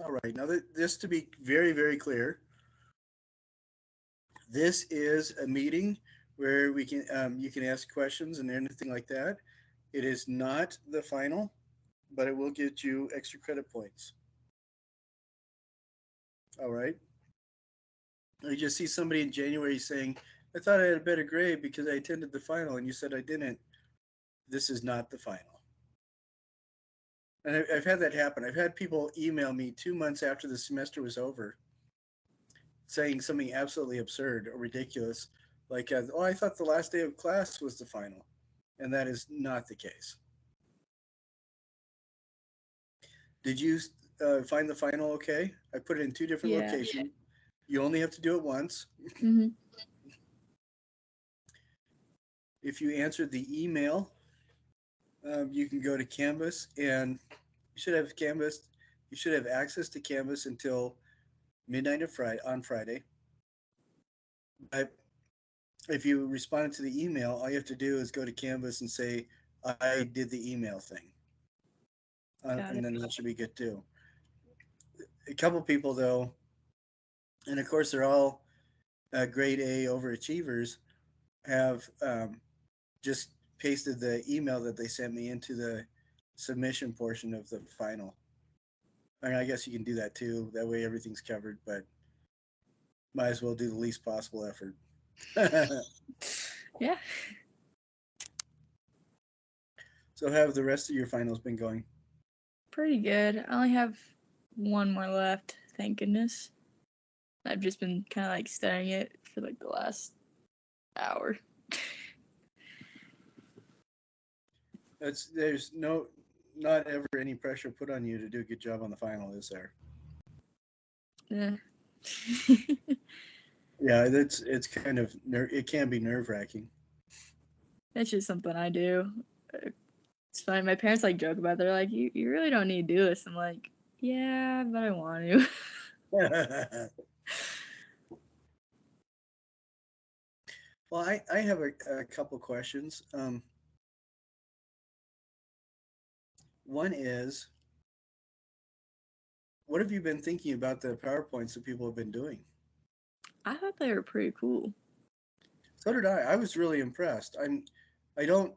All right. Now, just to be very, very clear, this is a meeting where we can you can ask questions and anything like that. It is not the final, but it will get you extra credit points. All right. I just see somebody in January saying, "I thought I had a better grade because I attended the final," and you said I didn't. This is not the final. And I've had that happen. I've had people email me 2 months after the semester was over saying something absolutely absurd or ridiculous, like, "Oh, I thought the last day of class was the final," and that is not the case. Did you find the final okay? I put it in two different Yeah. locations. You only have to do it once. Hmm. If you answered the email, you can go to Canvas, and you should have Canvas. You should have access to Canvas until midnight of Friday on Friday. But if you responded to the email, all you have to do is go to Canvas and say, "I did the email thing," Got and it. then that should be good too. A couple people though, and of course they're all grade A overachievers, have just pasted the email that they sent me into the submission portion of the final. I mean, I guess you can do that too. That way everything's covered, but might as well do the least possible effort. Yeah. So, how have the rest of your finals been going? Pretty good. I only have one more left, thank goodness. I've just been kind of like studying it for like the last hour. There's not ever any pressure put on you to do a good job on the final, is there? Yeah. Yeah, it's kind of it can be nerve wracking. That's just something I do. It's funny. My parents like joke about it. They're like, you really don't need to do this. I'm like, yeah, but I want to. Well, I have a couple questions. One is, what have you been thinking about the PowerPoints that people have been doing? I thought they were pretty cool. So did I. I was really impressed. I don't,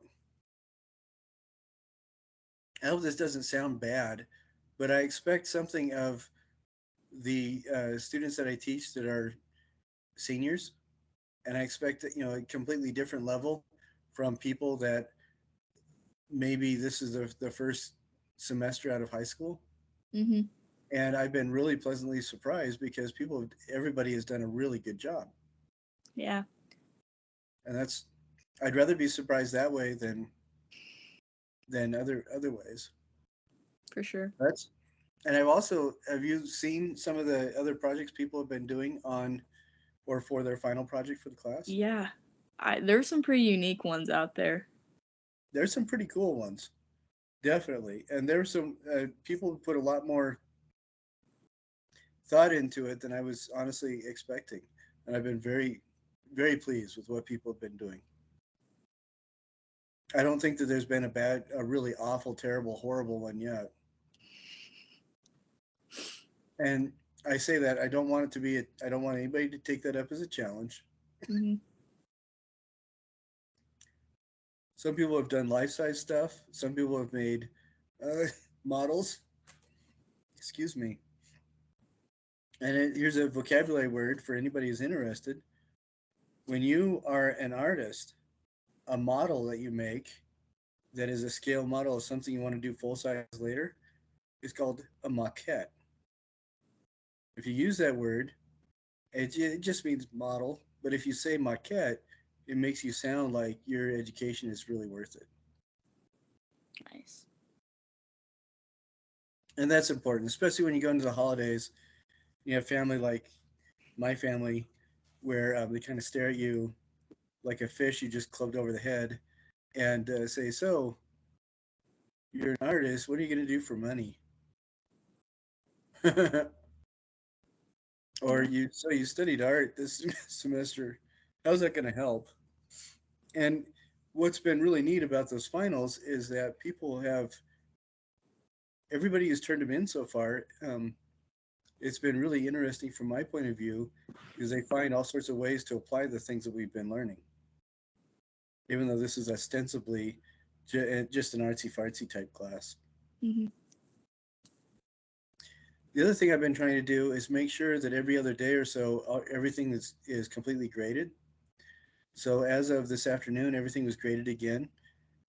I hope this doesn't sound bad, but I expect something of the students that I teach that are seniors, and I expect a completely different level from people that maybe this is the first semester out of high school. Mm-hmm. And I've been really pleasantly surprised because everybody has done a really good job, Yeah, and that's I'd rather be surprised that way than other ways. for sure. That's and I've also have you seen some of the other projects people have been doing on or for their final project for the class? Yeah, there's some pretty unique ones out there. There's some pretty cool ones, definitely, and there's some people who put a lot more thought into it than I was honestly expecting, and I've been very pleased with what people have been doing. I don't think that there's been a really awful, terrible, horrible one yet. And I say that I don't want it to be. I don't want anybody to take that up as a challenge. Mm-hmm. Some people have done life size stuff. Some people have made uh, models. Excuse me. And here's a vocabulary word for anybody who's interested. When you are an artist, a model that you make that is a scale model of something you want to do full size later is called a maquette. If you use that word, it just means model. But if you say maquette, it makes you sound like your education is really worth it. Nice. And that's important, especially when you go into the holidays. You have family like my family, where they kind of stare at you like a fish you just clubbed over the head and say, "So, you're an artist. What are you going to do for money?" Or Yeah. you studied art this semester. How's that going to help? And what's been really neat about those finals is that people have everybody who's turned them in so far. it's been really interesting from my point of view because they find all sorts of ways to apply the things that we've been learning, even though this is ostensibly just an artsy fartsy type class. Hmm. The other thing I've been trying to do is make sure that every other day or so, everything is completely graded. So as of this afternoon, everything was graded again,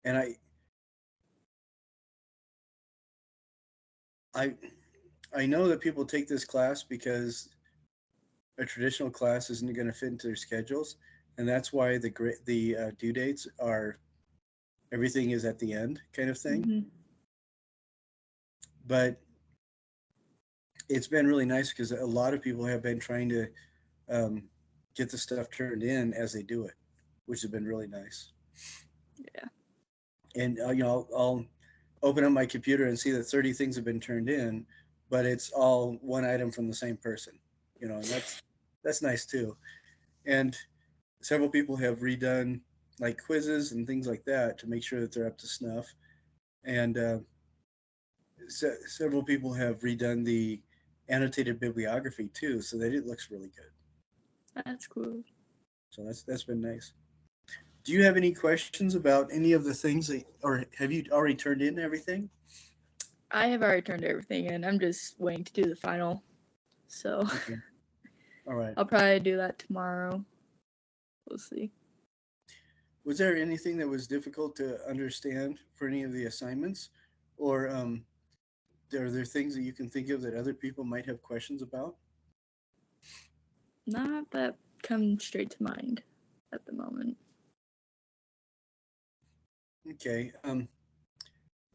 and I I know that people take this class because a traditional class isn't going to fit into their schedules, and that's why the due dates are everything is at the end kind of thing. Hmm. But it's been really nice because a lot of people have been trying to um, get the stuff turned in as they do it, which has been really nice. Yeah, And I'll open up my computer and see that 30 things have been turned in, but it's all one item from the same person. And that's nice too. And several people have redone like quizzes and things like that to make sure that they're up to snuff. And several people have redone the annotated bibliography too, so that it looks really good. that's cool. So that's been nice. Do you have any questions about any of the things that, or have you already turned in everything? I have already turned everything in. I'm just waiting to do the final. So Okay, all right. I'll probably do that tomorrow. We'll see. Was there anything that was difficult to understand for any of the assignments, or are there things that you can think of that other people might have questions about? Not that come straight to mind at the moment. Okay.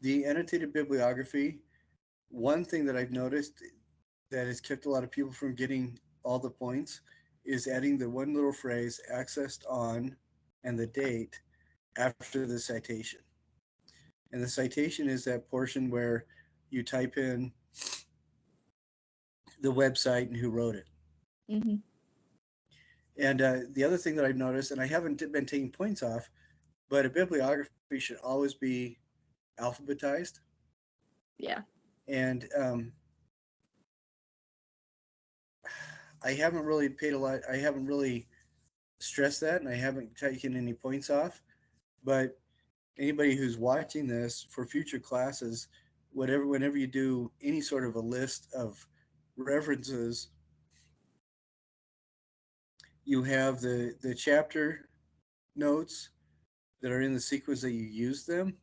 The annotated bibliography. One thing that I've noticed that has kept a lot of people from getting all the points is adding the one little phrase accessed on and the date after the citation. And the citation is that portion where you type in the website and who wrote it. Hmm. And the other thing that I've noticed, and I haven't been taking points off, but a bibliography should always be alphabetized. Yeah. And I haven't really paid a lot, I haven't really stressed that, and I haven't taken any points off. But anybody who's watching this for future classes, whenever you do any sort of a list of references, you have the chapter notes that are in the sequence that you use them,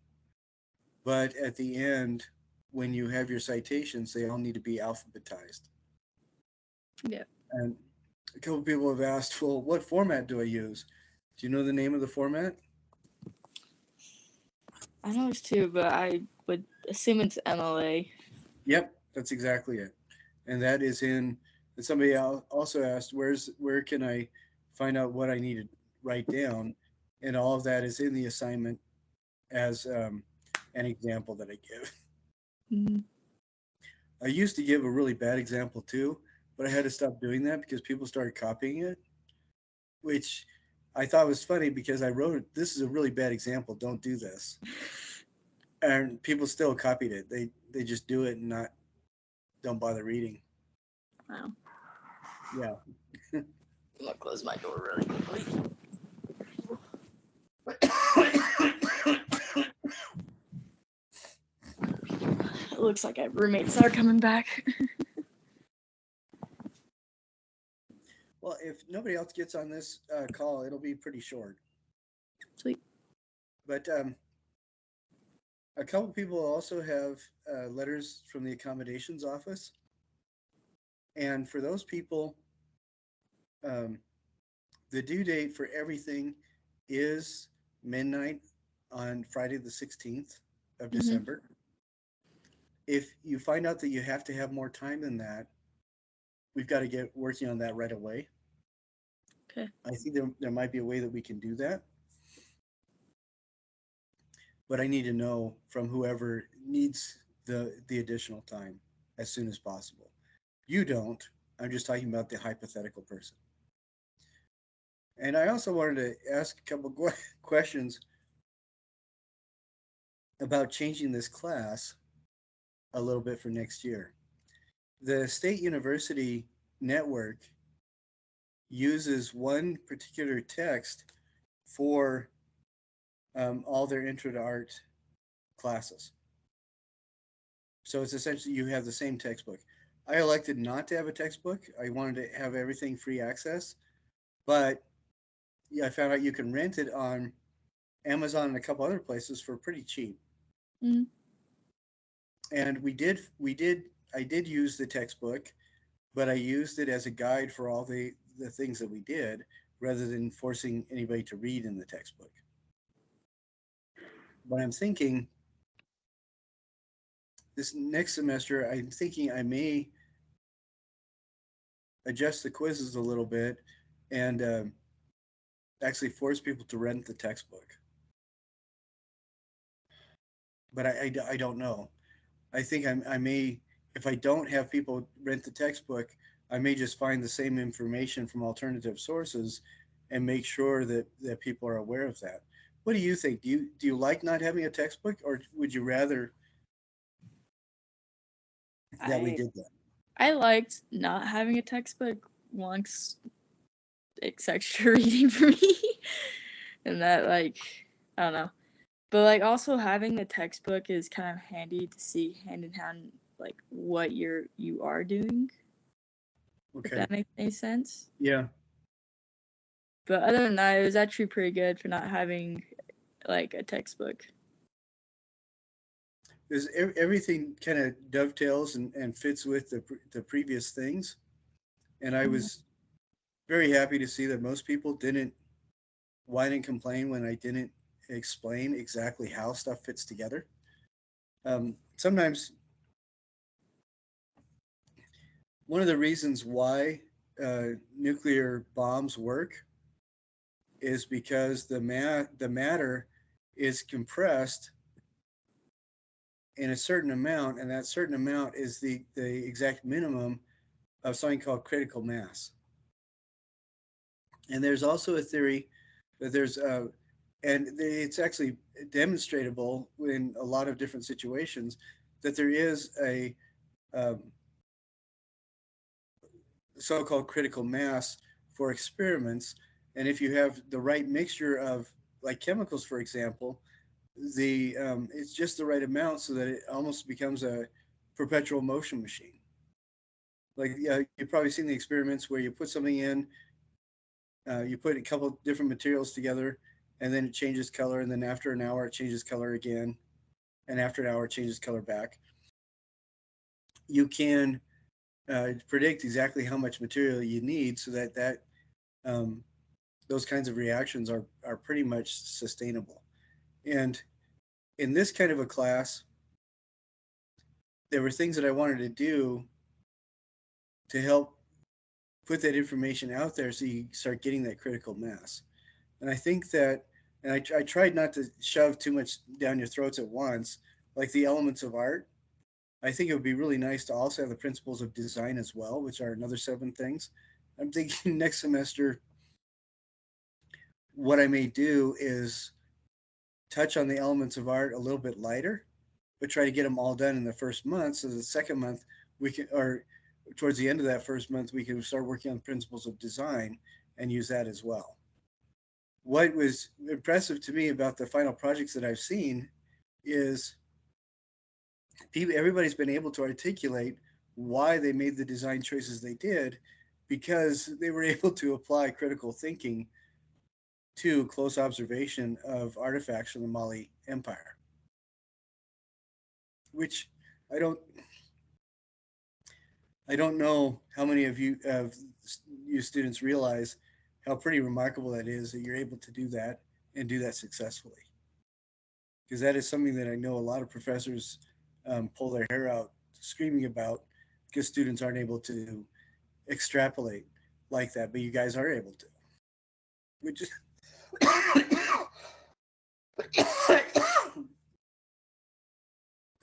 but at the end, when you have your citations, they all need to be alphabetized. Yeah. And a couple people have asked, well, what format do I use? Do you know the name of the format? I know it's two, but I would assume it's MLA. Yep, that's exactly it. And that is in. And somebody also asked, where can I find out what I need to write down? And all of that is in the assignment as an example that I give. Hmm. I used to give a really bad example too, but I had to stop doing that because people started copying it, which I thought was funny because I wrote, this is a really bad example. Don't do this. And people still copied it. They just do it and not don't bother reading. Wow. Yeah. I'm gonna close my door really quickly. It looks like I have roommates that are coming back. Well, if nobody else gets on this call, it'll be pretty short. Sweet. But a couple people also have letters from the accommodations office, and for those people, um, the due date for everything is midnight on Friday the 16th of Hmm. December. If you find out that you have to have more time than that, we've got to get working on that right away. Okay. I think there might be a way that we can do that, but I need to know from whoever needs the additional time as soon as possible. You don't. I'm just talking about the hypothetical person. And I also wanted to ask a couple questions about changing this class a little bit for next year. The state university network uses one particular text for all their intro to art classes. So it's essentially you have the same textbook. I elected not to have a textbook. I wanted to have everything free access, but yeah, I found out you can rent it on Amazon and a couple other places for pretty cheap. Mm. And I did use the textbook, but I used it as a guide for all the things that we did rather than forcing anybody to read in the textbook. But I'm thinking this next semester, I'm thinking I may adjust the quizzes a little bit and actually force people to rent the textbook. But I don't know. I think I may, if I don't have people rent the textbook, I may just find the same information from alternative sources and make sure that people are aware of that. What do you think? Do you like not having a textbook, or would you rather that we I did that? I liked not having a textbook once it's extra reading for me. And that like I don't know. But like also having the textbook is kind of handy to see hand in hand like what you are doing, if Okay. that makes any sense. Yeah. But other than that, it was actually pretty good for not having like a textbook. Because everything kind of dovetails and fits with the previous things. And I Mhm. was very happy to see that most people didn't whine and complain when I didn't explain exactly how stuff fits together. Sometimes one of the reasons why nuclear bombs work is because the matter is compressed in a certain amount, and that certain amount is the exact minimum of something called critical mass. And there's also a theory that and it's actually demonstratable in a lot of different situations that there is a um, so-called critical mass for experiments. And if you have the right mixture of like chemicals, for example, the it's just the right amount so that it almost becomes a perpetual motion machine. Like you've probably seen the experiments where you put something in, you put a couple different materials together, and then it changes color, and then after an hour it changes color again, and after an hour it changes color back. You can predict exactly how much material you need so that um, those kinds of reactions are pretty much sustainable. And in this kind of a class, there were things that I wanted to do to help put that information out there so you start getting that critical mass. And I think that, and I tried not to shove too much down your throats at once, like the elements of art. I think it would be really nice to also have the principles of design as well, which are another 7 things. I'm thinking next semester, what I may do is touch on the elements of art a little bit lighter, but try to get them all done in the first month. So the second month, we can, or towards the end of that first month, we can start working on principles of design and use that as well. What was impressive to me about the final projects that I've seen is everybody's been able to articulate why they made the design choices they did because they were able to apply critical thinking to close observation of artifacts from the Mali Empire, which I don't I don't know how many of you students realize how pretty remarkable that is that you're able to do that and do that successfully. Because that is something that I know a lot of professors pull their hair out screaming about because students aren't able to extrapolate like that, but you guys are able to, which is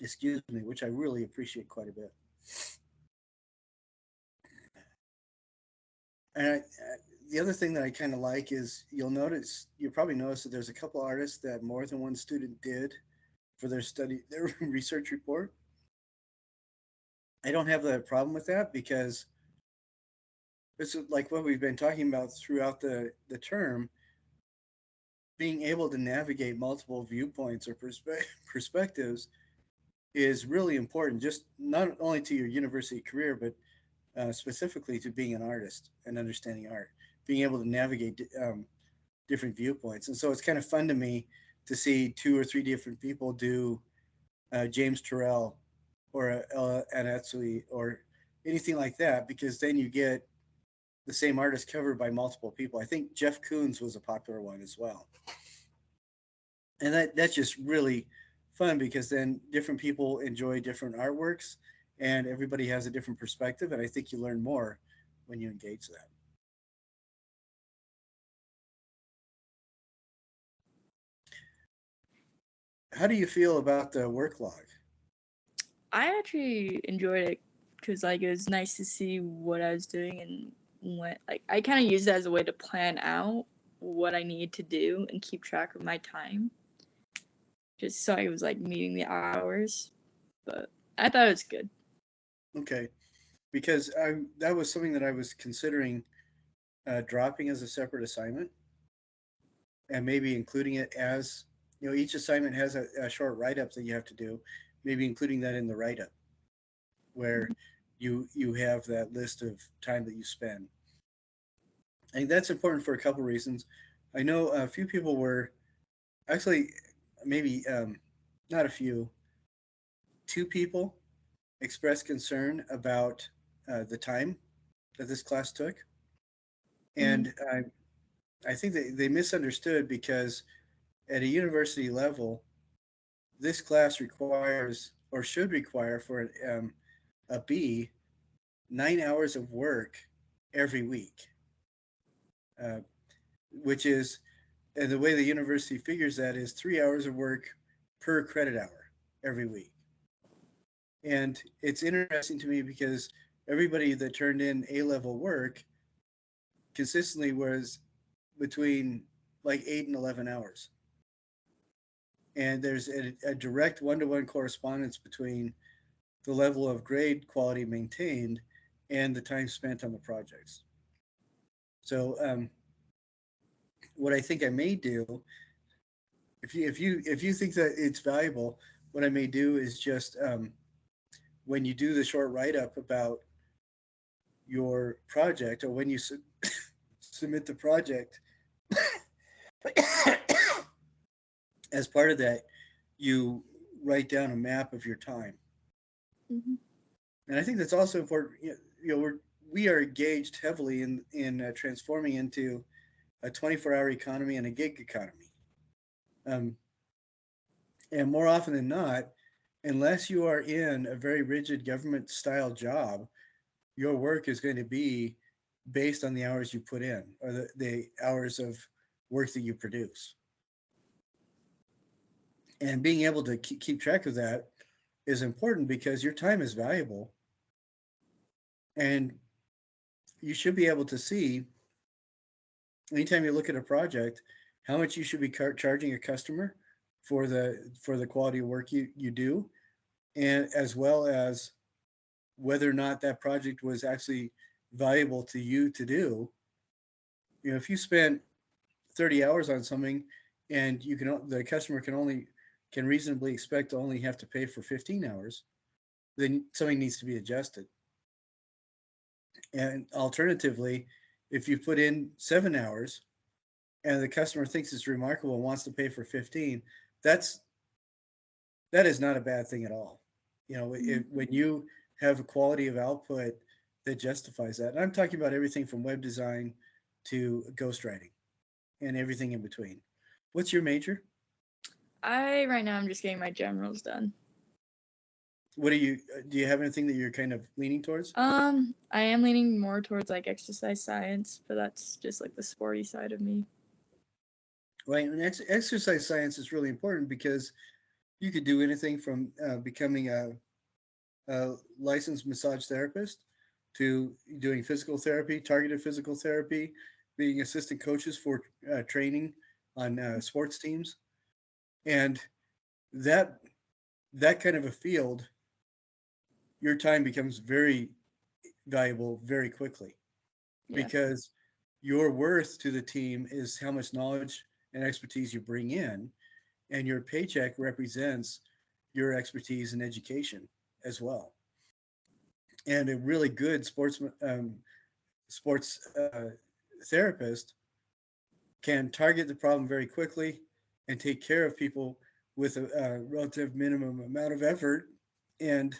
excuse me, which I really appreciate quite a bit. And the other thing that I kind of like is you'll probably notice that there's a couple artists that more than one student did for their research report. I don't have a problem with that because it's like what we've been talking about throughout the term, being able to navigate multiple viewpoints or perspectives is really important, just not only to your university career, but specifically to being an artist and understanding art, being able to navigate different viewpoints. And so it's kind of fun to me to see two or three different people do James Turrell or Anatsui or anything like that, because then you get the same artist covered by multiple people. I think Jeff Koons was a popular one as well. And that's just really fun because then different people enjoy different artworks and everybody has a different perspective. And I think you learn more when you engage that. How do you feel about the work log? I actually enjoyed it because like it was nice to see what I was doing and what like I kind of used it as a way to plan out what I needed to do and keep track of my time, just so I was like meeting the hours. But I thought it was good. Okay, because that was something that I was considering dropping as a separate assignment and maybe including it as, each assignment has a short write up that you have to do, maybe including that in the write up where you have that list of time that you spend. I think that's important for a couple reasons. I know a few people were actually, maybe not a few, two people expressed concern about the time that this class took. Mm-hmm. And I think they misunderstood because at a university level, this class requires or should require for a B 9 hours of work every week, uh, which is, and the way the university figures that is 3 hours of work per credit hour every week. And it's interesting to me because everybody that turned in A level work consistently was between like 8 and 11 hours. And there's a direct one to one correspondence between the level of grade quality maintained and the time spent on the projects. So, what I think I may do, if you think that it's valuable, what I may do is just when you do the short write up about your project, or when you submit the project, as part of that, you write down a map of your time. Mm-hmm. And I think that's also important. We are engaged heavily in transforming into a 24-hour economy and a gig economy. Um, and more often than not, unless you are in a very rigid government style job, your work is going to be based on the hours you put in or the hours of work that you produce. And being able to keep track of that is important because your time is valuable and you should be able to see anytime you look at a project how much you should be charging a customer for the quality of work you do, and as well as whether or not that project was actually valuable to you to do. If you spent 30 hours on something and the customer can reasonably expect to only have to pay for 15 hours, then something needs to be adjusted. And alternatively, if you put in 7 hours and the customer thinks it's remarkable and wants to pay for 15, that's that is not a bad thing at all. When you have a quality of output that justifies that, and I'm talking about everything from web design to ghostwriting and everything in between. What's your major? I right now I'm just getting my generals done. What do you have anything that you're kind of leaning towards? I am leaning more towards like exercise science, but that's just like the sporty side of me. Right, and exercise science is really important because you could do anything from becoming a licensed massage therapist to doing physical therapy, targeted physical therapy, being assistant coaches for training on sports teams, and that that kind of a field your time becomes very valuable very quickly Yeah. because your worth to the team is how much knowledge and expertise you bring in, and your paycheck represents your expertise in education as well. And a really good sports therapist can target the problem very quickly and take care of people with a relative minimum amount of effort. And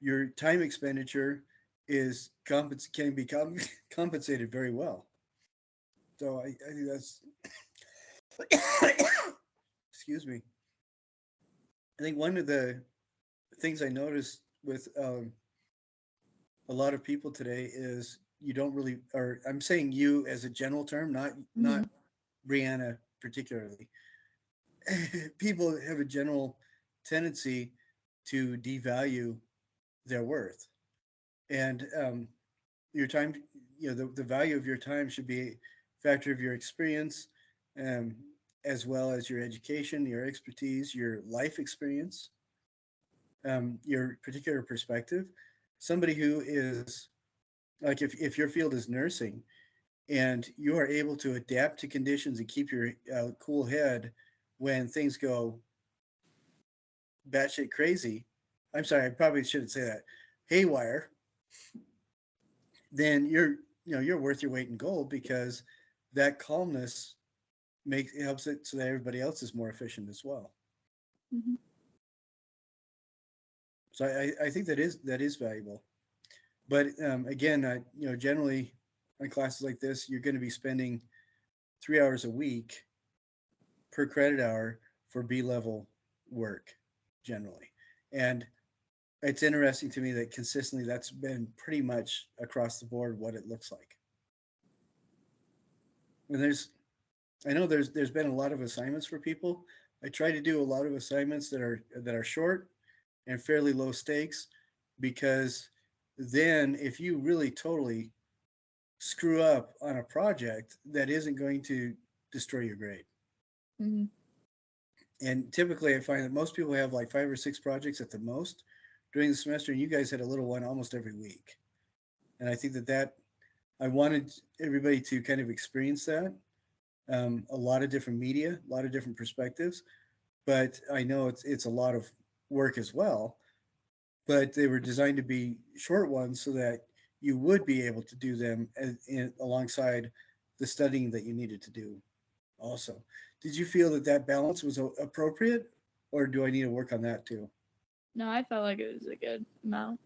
your time expenditure can be compensated very well. So I think that's excuse me. I think one of the things I noticed with a lot of people today is you don't really, or I'm saying you as a general term, not Hmm. Brianna particularly. People have a general tendency to devalue their worth, and your time, the value of your time should be a factor of your experience, um, as well as your education, your expertise, your life experience, your particular perspective. Somebody who is like, if your field is nursing and you are able to adapt to conditions and keep your cool head when things go batshit crazy. I'm sorry, I probably shouldn't say that. Haywire, then you're worth your weight in gold because that calmness makes it helps it so that everybody else is more efficient as well. Hmm. So I think that is valuable. But again, generally on classes like this, you're going to be spending 3 hours a week per credit hour for B level work generally, and it's interesting to me that consistently that's been pretty much across the board what it looks like. And I know there's been a lot of assignments for people. I try to do a lot of assignments that are short and fairly low stakes, because then if you really totally screw up on a project, that isn't going to destroy your grade. Hmm. And typically I find that most people have like 5 or 6 projects at the most during the semester, and you guys had a little one almost every week. And I think that I wanted everybody to kind of experience that, a lot of different media, a lot of different perspectives. But I know it's a lot of work as well. But they were designed to be short ones so that you would be able to do them alongside the studying that you needed to do. Also, did you feel that balance was appropriate, or do I need to work on that too? No, I felt like it was a good amount.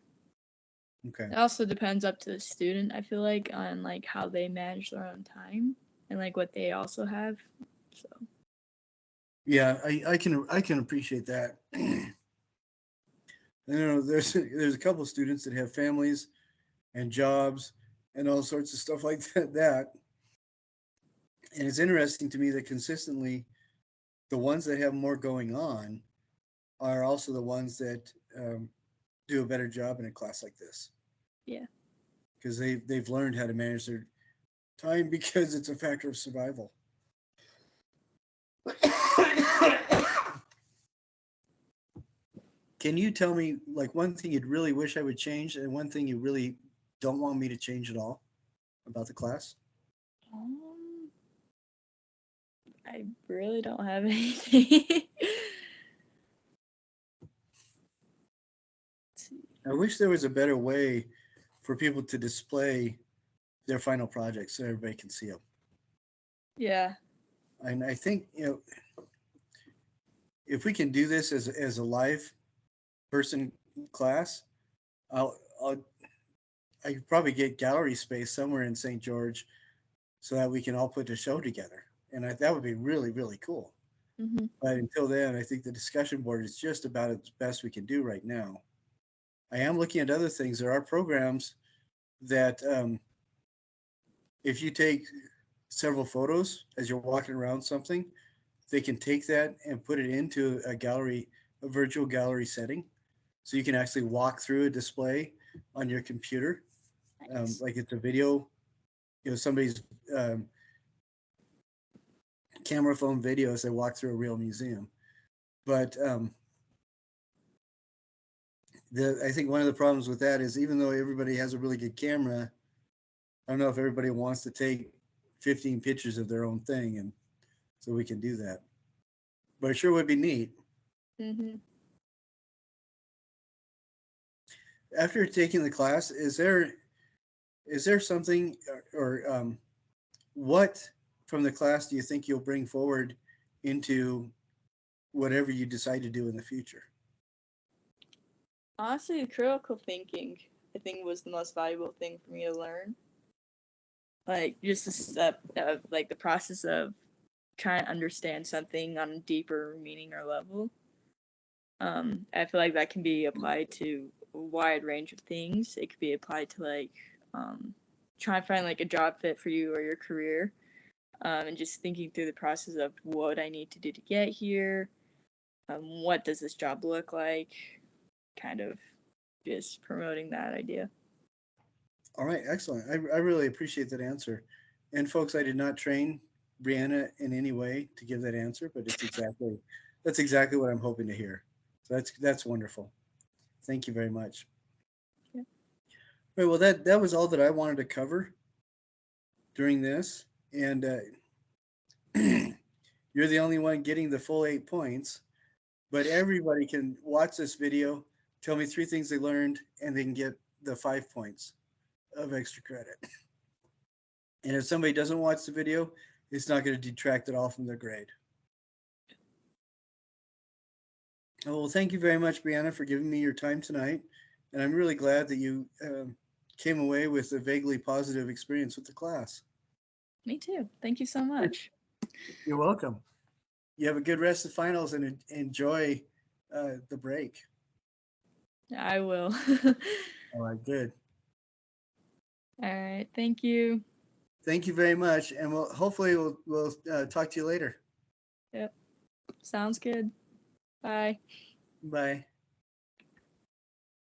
Okay. It also depends up to the student, I feel like, on like how they manage their own time and like what they also have. So Yeah, I can appreciate that. I know there's a couple of students that have families and jobs and all sorts of stuff like that. And it's interesting to me that consistently the ones that have more going on are also the ones that do a better job in a class like this, yeah. because they've learned how to manage their time because it's a factor of survival. Can you tell me like one thing you'd really wish I would change and one thing you really don't want me to change at all about the class? Um, I really don't have anything. I wish there was a better way for people to display their final projects so everybody can see them. Yeah. And I think if we can do this as a live person class, I'll I could probably get gallery space somewhere in St. George so that we can all put a show together, and that would be really really cool. Hmm. But until then, I think the discussion board is just about as best we can do right now. I am looking at other things. There are programs that, if you take several photos as you're walking around something, they can take that and put it into a virtual gallery setting. So you can actually walk through a display on your computer, Nice. like it's a video, somebody's um, camera phone video as they walk through a real museum. But I think one of the problems with that is even though everybody has a really good camera, I don't know if everybody wants to take 15 pictures of their own thing, and so we can do that. But it sure would be neat. Mhm. After taking the class, is there something or what from the class do you think you'll bring forward into whatever you decide to do in the future? Honestly, critical thinking, I think, was the most valuable thing for me to learn. Like, just the step of, like, the process of trying to understand something on a deeper meaning or level. I feel like that can be applied to a wide range of things. It could be applied to, like, trying to find, like, a job fit for you or your career. And just thinking through the process of what I need to do to get here. What does this job look like? Kind of just promoting that idea. All right, excellent. I really appreciate that answer. And folks, I did not train Brianna in any way to give that answer, but that's exactly what I'm hoping to hear. So that's wonderful. Thank you very much. Yeah. All right, well that was all that I wanted to cover during this, and you're the only one getting the full 8 points. But everybody can watch this video, tell me 3 things they learned, and they can get the 5 points of extra credit. And if somebody doesn't watch the video, it's not going to detract at all from their grade. Oh, well, thank you very much, Brianna, for giving me your time tonight. And I'm really glad that you came away with a vaguely positive experience with the class. Me too. Thank you so much. You're welcome. You have a good rest of finals and enjoy the break. I will. All right, good. All right. Thank you. Thank you very much, and we'll talk to you later. Yep. Sounds good. Bye. Bye.